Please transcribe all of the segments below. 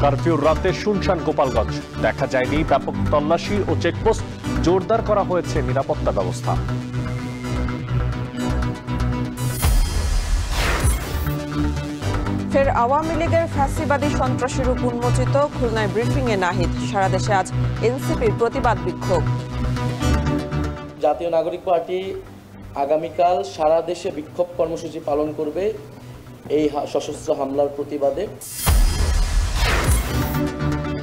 কারফিউর রাতে শুনশান গোপালগঞ্জ, দেখা যায়নি ব্যাপক তল্লাশি ও চেকপোস্ট, জোরদার করা হয়েছে নিরাপত্তা ব্যবস্থা। ফের আওয়ামী লীগের ফ্যাসিবাদী সন্ত্রাসী রূপ উন্মোচিত, খুলনায় ব্রিফিংয়ে নাহিদ। সারা দেশে আজ এনসিপির প্রতিবাদ বিক্ষোভ। জাতীয় নাগরিক পার্টি আগামীকাল সারা দেশে বিক্ষোভ কর্মসূচি পালন করবে এই সশস্ত্র হামলার প্রতিবাদে।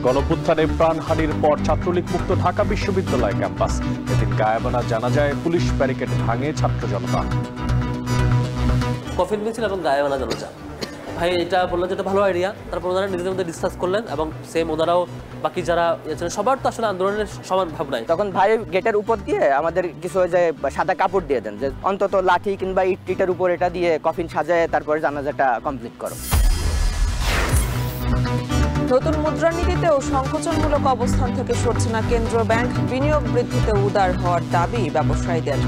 গণঅভ্যুত্থানে প্রাণহানির পর ছাত্রলীগ মুক্ত ঢাকা বিশ্ববিদ্যালয় ক্যাম্পাস। এদিন গায়েবানা জানাজায় পুলিশ ব্যারিকেড ভাঙে ছাত্র জনতা। কফিন মিছিল এবং গায়েবানা জানাজা, ভাই এটা বললেন যেটা ভালো আইডিয়া। তারপর ওনারা নিজেদের মধ্যে ডিসকাস করলেন এবং সেম ওনারাও বাকি যারা সবার তো আসলে আন্দোলনের সমান ভাবনায়। তখন ভাই গেটের উপর দিয়ে আমাদের কিছু যে সাদা কাপড় দিয়ে দেন, যে অন্তত লাঠি কিংবা ইটের উপর এটা দিয়ে কফিন সাজায় তারপরে জানাজাটা কমপ্লিট করো। নতুন মুদ্রানীতিতেও সংকোচনমূলক অবস্থান থেকে সরছে না কেন্দ্রীয় ব্যাংক। বিনিয়োগ বৃদ্ধিতে উদার হওয়ার দাবি ব্যবসায়ীদের।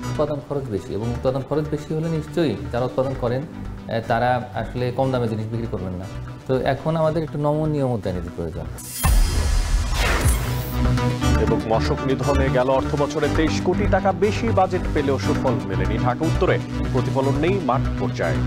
উৎপাদন খরচ বেশি, এবং উৎপাদন খরচ বেশি হলে নিশ্চয়ই যারা উৎপাদন করেন তারা আসলে কম দামে জিনিস বিক্রি করবেন না। তো এখন আমাদের একটু নমনীয় মুদ্রানীতির প্রয়োজন। এবং মশক নিধনে গেল অর্থ বছরে 23 কোটি টাকা বেশি বাজেট পেলেও সুফল মেলেনি ঢাকা উত্তরে। প্রতিফলন নেই মাঠ পর্যায়ে।